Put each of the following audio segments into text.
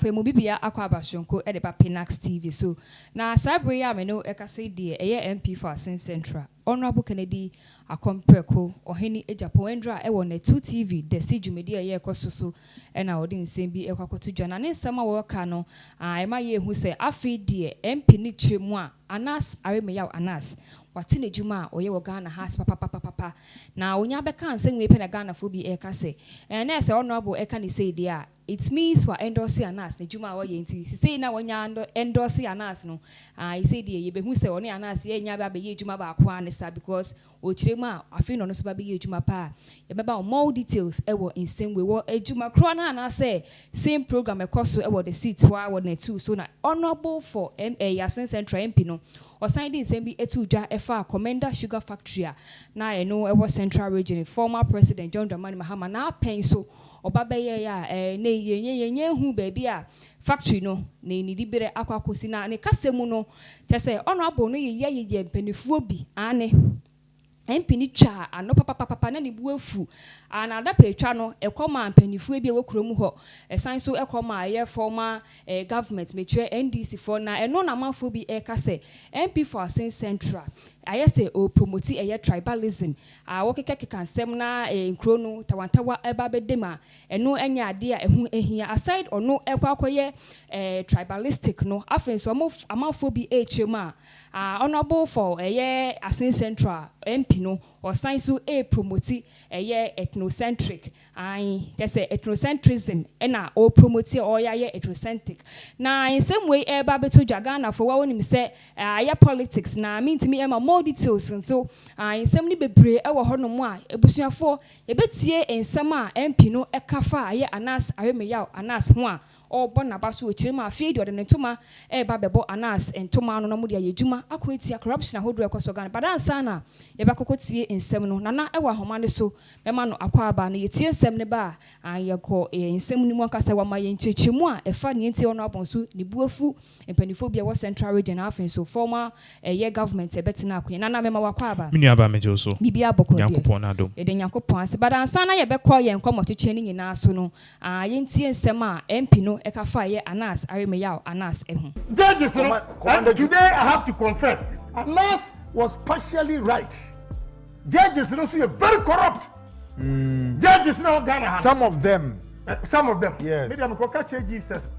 afa mu bibia akwa abashonko e de ba Pinax TV so na sabre ya me no e ka say de eye Exp0sing Central Honorable Kennedy Akompreko oheni Agyapong endra e won 2 TV the sijumedi eye ekoso so e na odi nsem bi ekwakoto dwana ne nsema wo ka no e ma ye hu se afi de MP ni chemu a anas aremeyaw anas wati ne juma oye wo Ghana has papa na onya beka ansem we pe na Ghana fo bi e ka se na se Honorable e ka ni say dia it means for endorse anas ne juma wo ye nti say na wonya endorse anas no I say dia ye be hu se one anas ye nya ba be ye juma ba kwa ne sa because o chirema afi no so ba be ye juma pa ye be ba more details e wo insem we wo ejuma kro na na say same program e koso e wo the seat wa wo na 2 so na Honorable for Exp0sing Central MP no or sign this be etu dwa efa Commander Sugar Factory na e no e wo Central Region former President John Dramani Mahama na pen so obabeye ya na yenye hu baby a factory no na nidi bere akwakosi na ne kasemu no tese Honorable no ye mpanifuo bi ane MP ni twa ano papa na ne buafu anada petwa no ekoma mpanifuo bi ewokrom ho esan so ekoma ye former government metre NDC for na eno na manfo bi ekase Exp0sing Central ayese o promote eye tribalism wokeke kansem na nkro no tawantawa eba bedema eno enya ade a ehu ehia aside ono ekwakoye tribalistic no afenso amanfo bi echema Honorable for Exp0sing Central MP no or sign so promote ethnocentric there's a ethnocentrism na o promote or ethnocentric na in same way babeto Ghana for what him say politics na mean to me more details and so in same ni bebre e wo hono mu a ebusuafo e betie ensem a MP no ekafa anas aremeyaw anas ho a or bona baso chirima afeedi ode ntoma ba bebo anas ntoma no no mu de ayejuma akoetia corruption ahodo ekoso Ghana but ansa na ye ba kokotie ensem no nana e wa homa ne so bema no akwa aba na yetie ensem ne ba ye ko ensem ni mu akasa wa ma ye nchechemu a efa ne ntie ono abonso ne buafu empanifo bia wo Central Region afen so former ye government e betina akoye nana mema wakwa aba mini aba meje so bibia boko Yakopon adom ye de Yakopon ase but ansa na ye be ko ye nkomotwetwe ni nyina so no ye ntie ensem a MP no ekafa ye anas aremeyaw anas ehu judges today I have to confess Anas was partially right. Judges are very corrupt. Judges now Ghana some of them yes maybe I'm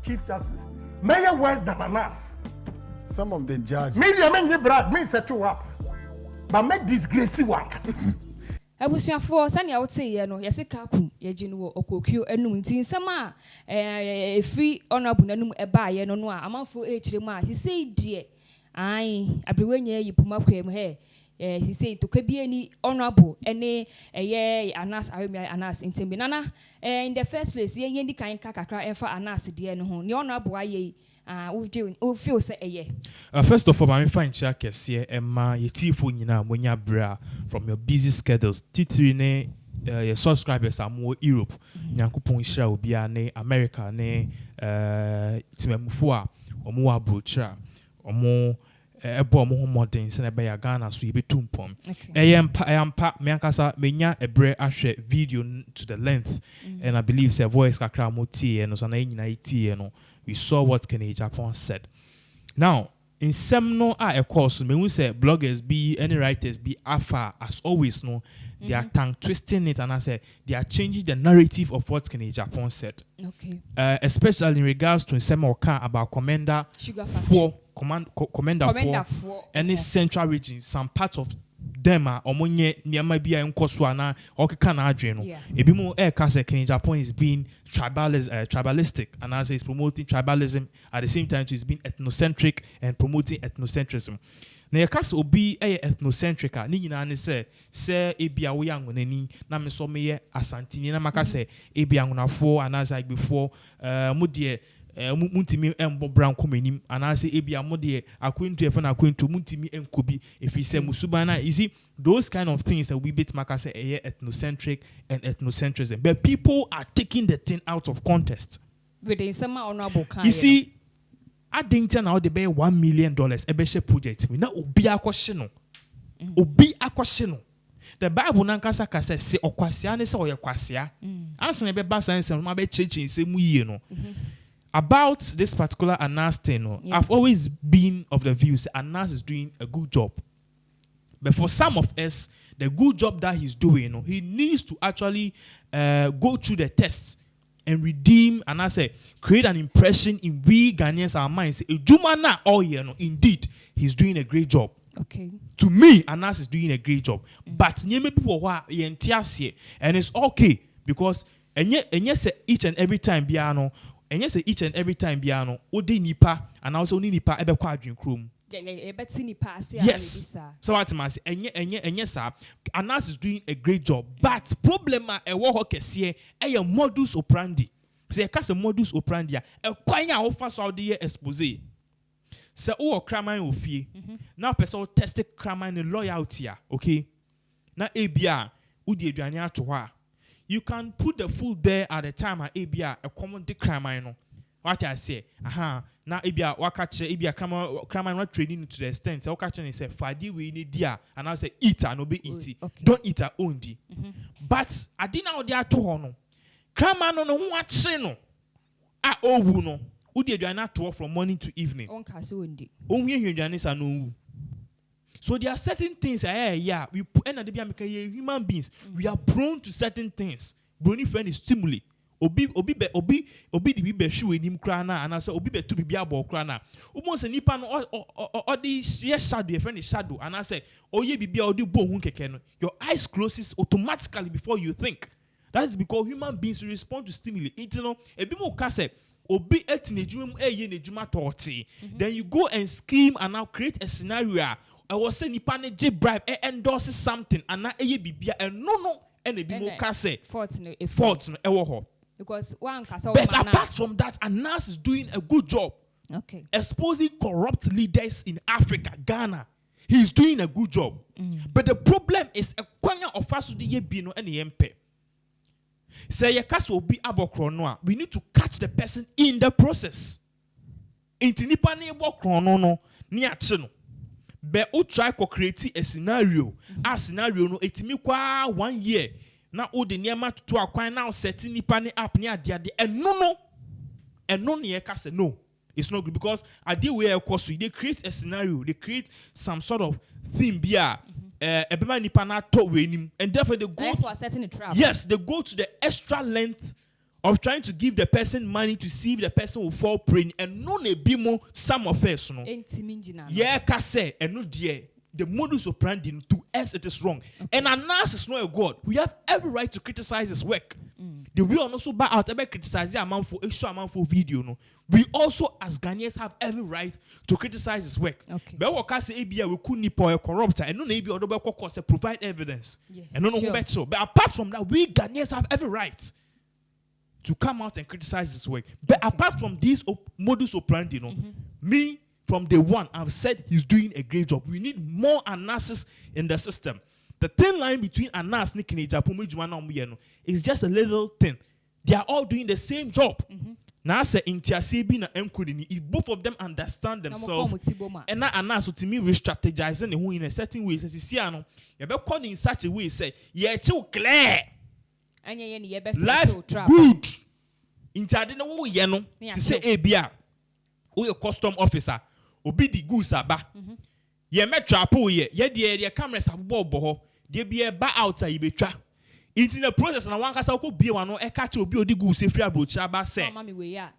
chief justice mayor worse than Anas. Some of the judges maybe I mean brad me settle up but make disgrace one. Abusuafo sani a wote ye no yese kaku ye ginu wo okokio enum nti nsem a free Honorable nanum eba ye no no a amanfo echiremu a sisi die abrewanya yipuma kwem he sisi to kwabie ni Honorable ene eye anas aremia anas ntembi nana in the first place ye yendi kan kakakra enfa anas die no ho ni Honorable aye we feel say first of all, I'm fine check here Emma your tifo nyina monya bra from your busy schedules T3 ne your subscribers are more Europe Nyankopon hira obi ne America ne timemufo a omo abrochra omo ebo omo modern se na be ya Ghana so yebe tumpom eyampa me ankasa menya ebre ahwe video to the length and I believe say voice kakra mo tie no so na nyina tie no we saw what Agyapong said. Now, in some no course, me we say bloggers be any writers be afar as always no, they are tongue twisting it and I say they are changing the narrative of what Agyapong said. Okay. Especially in regards to some about Commander 4, Commander 4, any Central Region, some parts of them are omonye niama bia nkoso ana okeka na adwen no ebi mo ka say Agyapong is being tribalistic and as is promoting tribalism at the same time is being ethnocentric and promoting ethnocentrism na yakasa obi ethnocentric a ni nyina ne say ebia wo yangonani na me so me asantini na maka say ebia ngonafo anaza agbefo mo de muntimi embo branko menim anase ebia mode akwentu efa na akwentu muntimi enkobi efise musubana you see those kind of things that we bit maka say ethnocentric and ethnocentrism but people are taking the thing out of context within some Honorable kind you see I think now they pay $1 million ebeshe project me na obi akwhye no the Bible nankasa kasa se okwasea ne se oyekwasea anse ne be ba science no ma be cheche nsemu yie no about this particular Anas thing, I've always been of the view that Anas is doing a good job. But for some of us, the good job that he's doing, he needs to actually go through the tests and redeem, and I say, create an impression in we Ghanaians, our minds. Indeed, he's doing a great job. Okay. To me, Anas is doing a great job. But people who and it's okay because each and every time biano, and yes, each and every time biano, odi nipa and also nipa ebe kwadwin krom. Yes. So what I say, and yes, sir, Anas is doing a great job. But problem a wo kese a modus operandi. Say a case modus operandi a kwanya offer so the expose. Say o kraman ofie. Now person test kraman loyalty, okay? Na ebia udi aduane ato ha. You can put the food there at the time at ebia a common de kraman no. What I say, now ebia wakache ebia kraman not training to the extent say wakache and say fadi we need dia and I say eat and obey eat. Okay. Don't eat at ondi. But I didn't know there to hono. Kraman no watch no. Owu no. Udi aduane to from morning to evening. So there are certain things we human beings, we are prone to certain things. Brony friend is stimuli. Obi the be shoe in him crana and I say obi be to be abo crana. Almost a nipa or the shadow, a friend is shadow, and I say, oh ye be or do bo your eyes closes automatically before you think. That is because human beings respond to stimuli. It's a bit more cassette. Obi then you go and scheme and now create a scenario. I was saying nipa ne J bribe endorses something and na bibia and no and a bit more cassette fault no because one cassette. But apart from that, Anas is doing a good job. Okay. Exposing corrupt leaders in Africa, Ghana. He's doing a good job. But the problem is a kwanya of us the ye bino and the MP. Say your cast will be abokronoa. We need to catch the person in the process. Intinipa ne abokrono no ni achino. Be o try to create a scenario. A scenario no etimi kwa 1 year. Na o de niema to akwan now setting nipa ne up ne ade and no ne cast no. It's not good because I deal where of course they create a scenario, they create some sort of theme bia. And therefore they go setting a trap. Yes, they go to the extra length of trying to give the person money to see if the person will fall prey and no ne bimo some of us no. Yeah, kase and no dear. The modus operandi to us it is wrong. Okay. And Anas is not a god. We have every right to criticize his work. The will also buy out every criticize the amount for extra amount for video no. We also as Ghanaians have every right to criticize his work. Okay. But what can say ABA we could nipo a corrupter and no maybe other cause provide evidence. Yes. And no sure. Better. But apart from that, we Ghanaians have every right to come out and criticize his work. But apart from this modus operandi, me from day one, I've said he's doing a great job. We need more Anases in the system. The thin line between Anas and Agyapong is just a little thin. They are all doing the same job. Now, say in Tiasibi na Mkunini, if both of them understand themselves, and now Anas to me re-strategizing who in a certain way, says Siano, you better call in such a way, say, yeah, too clear. Life good. In Tadino, yeno, to say, Abia, who your custom officer, obi the goose aba. Ye met trapo ye, the cameras have bobo, there be a bar outside, you be tra. It's in the process, and one cast could be one or a catch will be the goose if you are Chaba say.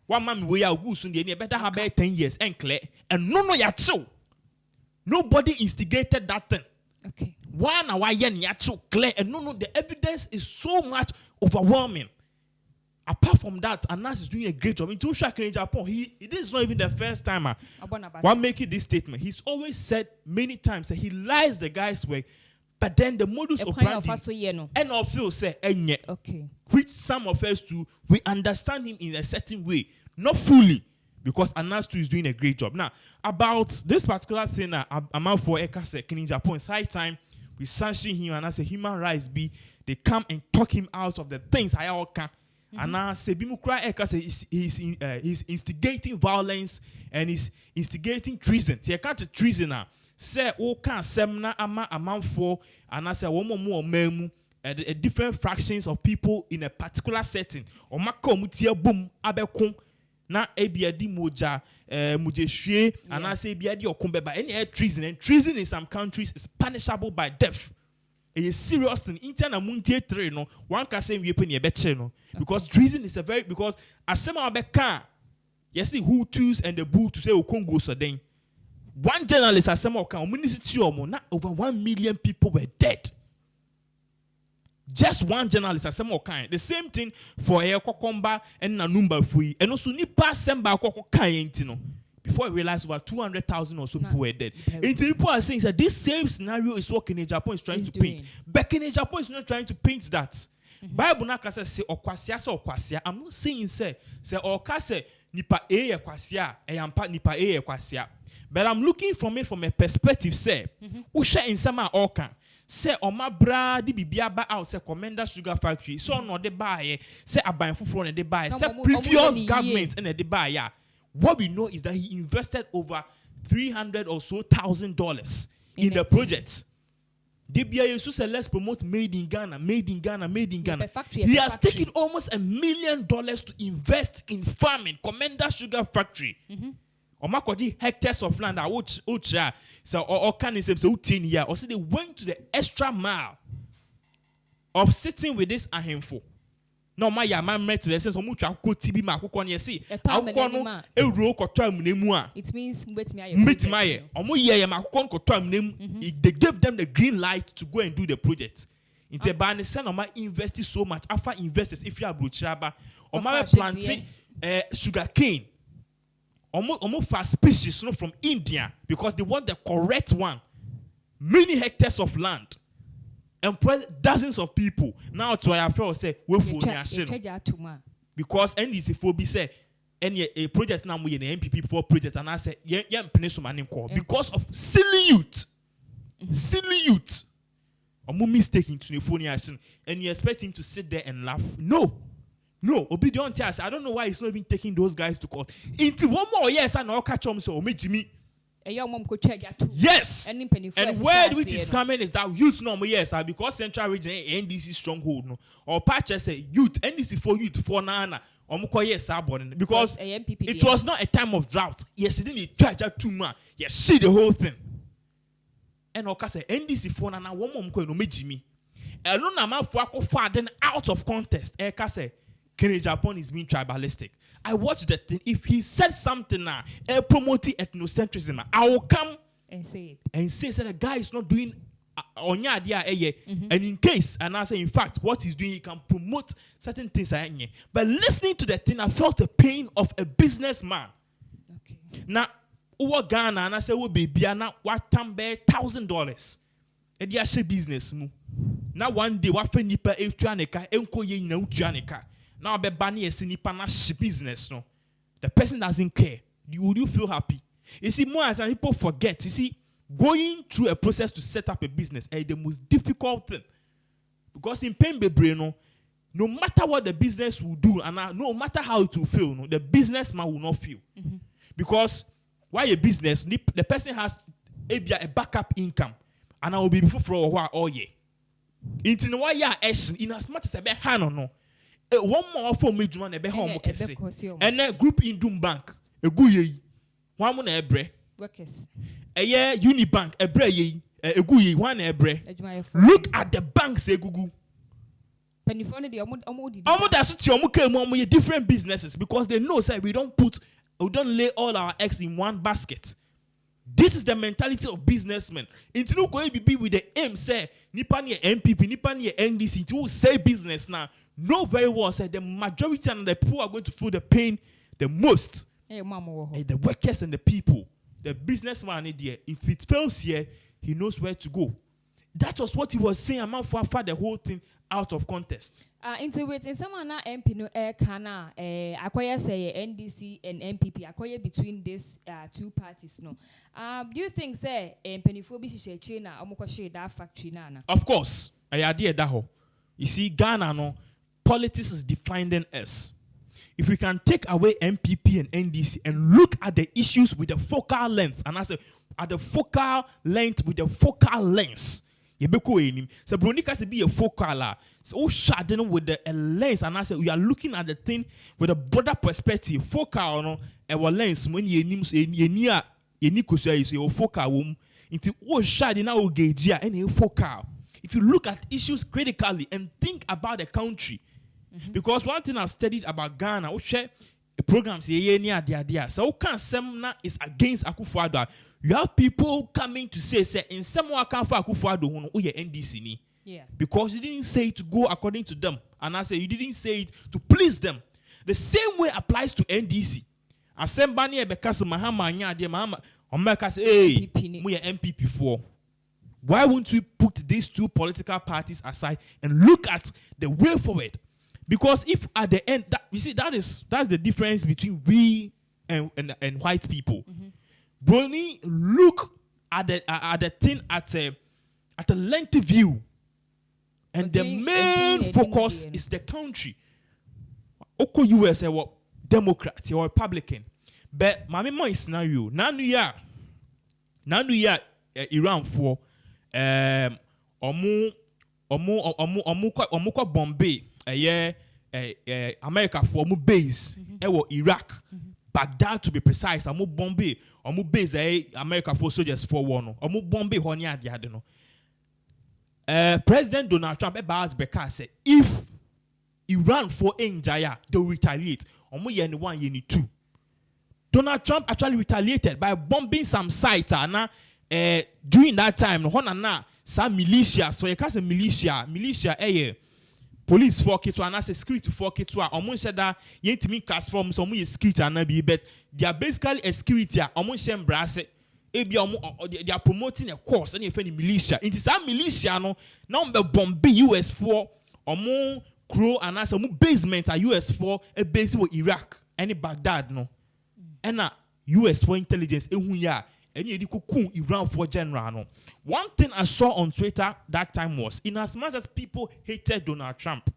One mammy we are goose in the better have 10 years and clear, and no yacho. Nobody instigated that thing. Okay. One why yacho clear, and no, the evidence is so much overwhelming. Apart from that, Anas is doing a great job. In Agyapong, this is not even the first time one making this statement. He's always said many times that he lies the guy's way, but then the modus operandi and of you say okay, which some of us too we understand him in a certain way, not fully, because Anas too is doing a great job. Now about this particular thing, I'm out for Agyapong. It's high time we sanction him, and as a human rights be, they come and talk him out of the things I all can. And now he's instigating violence and he's instigating treason. He can't treason now. Say o can semna ama amount for and I say one more memu different fractions of people in a particular setting. O maka omutia boom abekon na ebiadi moja mujeshwe and I say ebiadi okumbeba any treason, and treason in some countries is punishable by death. It is serious in interna muntie 3 no one can say we pen ye beche no because treason is a very because asema beka you see Hutus and the Boo to say Okongo so then one journalist asema oka omunisi omo na over 1 million people were dead. Just one journalist asema oka. The same thing for Kokomba and Nanumba Fui and also nipa semba kokoka no. Before I realized over 200,000 or so people were dead. And people are saying that this same scenario is what Agyapong is trying to paint. But Agyapong is not trying to paint that. Bible na kasa say okwasia so okwasia. I'm not saying say oka say nipa ye kwasia eyampa nipa ye kwasia. But I'm looking from it from a perspective say who share in some oka say oma bra di bibia ba out say Commander Sugar Factory so no de buy say aban fufuro ne de buy say previous government and de buy ya. What we know is that he invested over $300,000 or so in the project. DBI said let's promote made in Ghana, made in Ghana, made in Ghana. He has taken almost $1 million to invest in farming. Commander Sugar Factory. Omakodi hectares of land. So or can say so 10 years. Or say they went to the extra mile of sitting with this ahemfo. No, my met to the sense of much I could TB Makukon, yes, see. It means they gave them the green light to go and do the project. In the ban, the son of my invested so much after investors, if you are Bruchaba, or my planting sugar cane, almost fast species from India because they want the correct one. Many hectares of land. Employ dozens of people. Now to I feel say we for because NDC4B say any a project now we in the MPP for project and I say yeah because of silly youth. Silly youth. Or more mistaking to the phone action and you expect him to sit there and laugh. No. Obedient I don't know why he's not even taking those guys to court. Into one more yes and I'll catch him so me Jimmy. Yes, and where which is coming is that youth no yes because Central Region NDC stronghold no or patches say youth NDC for youth for nana yes because it was not a time of drought. Yes, it didn't charge too much. Yes, see the whole thing. And okay say NDC for nana one mom no me Jimmy. Eluna man for far then out of context. Eka say Agyapong is being tribalistic. I watched that thing. If he said something now, promoting ethnocentrism, I will come and say that the guy is not doing on idea. And in case, and I say, in fact, what he's doing, he can promote certain things. But listening to that thing, I felt the pain of a businessman. Okay. Now, what Ghana and I say, "Well, baby, now what $1,000? And the actual business. Now one day, what nipa etuaneka enko ye na utuaneka. Now be bani nipa na business no. The person doesn't care. Would you feel happy? You see, more as people forget. You see, going through a process to set up a business is the most difficult thing. Because in pain no matter what the business will do, and no matter how it will feel, the businessman will not feel. Because why a business, the person has a backup income, and I will be before for a while all year. In as much as I be hand or no. One more for me, Juman, a be home, and a group in Doom Bank, a guye, one mon ebre, workers, a year Unibank, a bre, a guye, one ebre. Look at the banks, a gugu. Almost different businesses because they know say we don't lay all our eggs in one basket. This is the mentality of businessmen. It's not going to be with the aim say nipa ni MPP, nipa ni NDC. It will say business now. Know very well say the majority and the people are going to feel the pain the most. The workers and the people, the businessman there. If it fails here, he knows where to go. That was what he was saying. I'm for the whole thing out of context. Into it, in someone na MP no kana acquire say NDC and MPP acquire between these two parties no. Do you think say penifo share China omoko share that factory na? Of course, I idea that ho. You see, Ghana no politics is defining us. If we can take away MPP and NDC and look at the issues with the focal length, and I say at the focal length with the focal lens, Yebeko enim. So Bronica se be a focal. So shading with the lens, and I say we are looking at the thing with a broader perspective. Focal no our lens when ye nims ye near ye nikosia is your focal womb into what shading now gauge any focal. If you look at issues critically and think about the country, because one thing I've studied about Ghana, which programs ye near dia. So can Semna is against Akufo-Addo. You have people coming to say in some way can for Akufo-Addo who ye NDC ni. Yeah. Because you didn't say it to go according to them, and I say you didn't say it to please them. The same way applies to NDC. Asembani because Mahama nya de Mahama Omeka say hey we MPP for. Why won't we put these two political parties aside and look at the way forward? Because if at the end, you see, that's the difference between we and white people. Brony look at the thing at a lengthy view, and the main focus is the country. Oko US or Democrat or Republican, but my main scenario now you Iran for omu Bombay. America for omu base Iraq, Baghdad to be precise, omu Bombay, omu base America for soldiers for one, omu Bombay honi adi no. President Donald Trump has said if Iran for Njaya, they will retaliate. Omu yeni 1 yeni 2. Donald Trump actually retaliated by bombing some sites during that time. Some militia, so you can't say militia police for kitu and as a security for kitu omo said that yentimi class from some security and be but they are basically a security omo shem brase ebi omo they are promoting a course and you find militia it is a militia no now be bomb US for omo crew and as omo basement a US for a base for Iraq any Baghdad no and US for intelligence ehun ya and you could Iran for general. No. One thing I saw on Twitter that time was, in as much as people hated Donald Trump,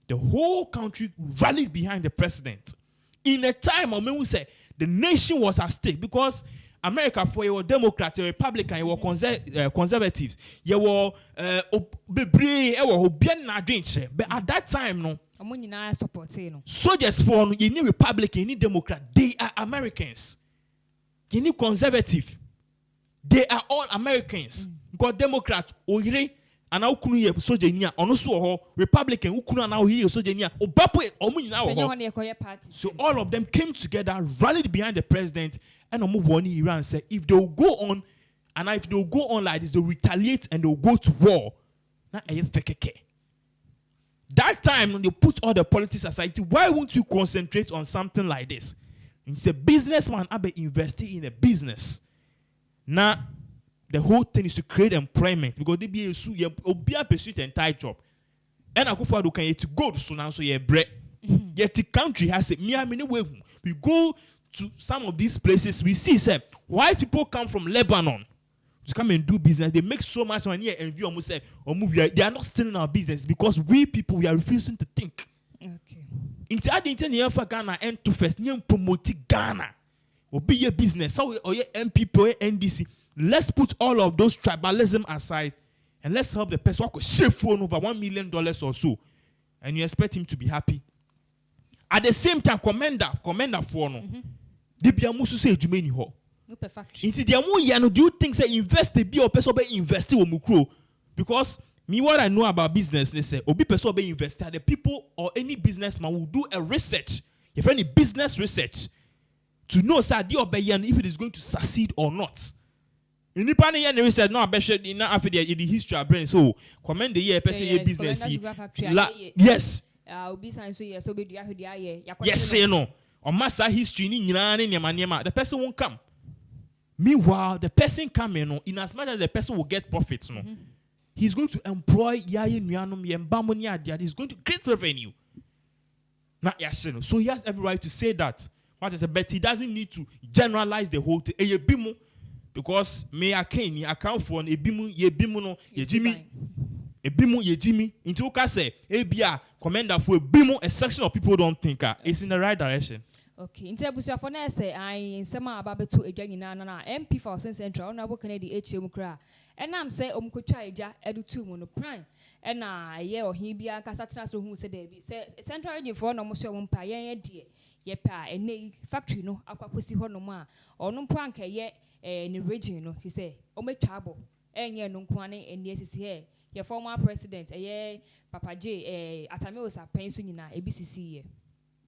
the whole country rallied behind the president. In a time when we say the nation was at stake because America for your Democrats, your Republicans, your conservatives, your but at that time, no. Soldiers for you need Republican, you need Democrat, they are Americans. You need conservative. They are all Americans. Because Democrats, Oyre, and now Kunu Sojenia, Onoso, Republican, Ukuna now here, Sojenia, Obapo, so all of them came together, rallied behind the president, and Omuboni Iran said, if they will go on, and if they will go on like this, they will retaliate and they will go to war. That time, when they put all the politics aside, why won't you concentrate on something like this? It's a businessman abe investing in a business. Now, the whole thing is to create employment because they be a pursuit entire job. And Akufo-Addo can to go to Sudan so ye bread. Yet the country has it. We go to some of these places, we see say white people come from Lebanon to come and do business. They make so much money and view almost say they are not stealing our business because we people we are refusing to think. Okay. Inti adi inti ni yafa Ghana and to first ni promote Ghana. Obi ye business. So or ye MPP or NDC. Let's put all of those tribalism aside and let's help the person who could shave phone over $1 million or so, and you expect him to be happy. At the same time, commander for no. They be amusu say jumeni ho. Inti di amu yano. Do you think say invest be or person be invest wo mukro? Because me, what I know about business, they say, obi person be invested. The people or any businessman will do a research, if any business research, to know say if it is going to succeed or not. In the panel, they said no, I bet you not after the history of brain. So, commend the year person ye business. Yes. Yes, say no. On massa history ni nyama. The person won't come. Meanwhile, the person coming in as much as the person will get profits, no. He's going to employ Yaye Nyanum Yembamoni. He's going to create revenue. Not Yashino. So he has every right to say that. What is a bet? He doesn't need to generalize the whole thing. Because me I account for an ebimu no ye Jimmy. Ebimu ye Jimmy. Into say Abia commander for ebimu a section of people don't think it's in the right direction. Okay, nti abusuafo na say ai nsema aba betu edwa nyina na MP for Exp0sing Central Honorable Kennedy HM kra enam say omkotwa eja edutu mu no prime na ye ohin bia kasa tena so hu se da bi say Central Region for no mo so mpa yen de ye pa ene factory no akwakosi ho no ma ono mpo anka ye ni region no he say ometwa abo enye no nko ane eni asisi he ye former president ye Papa J Atame Osapen so nyina ebisisi ye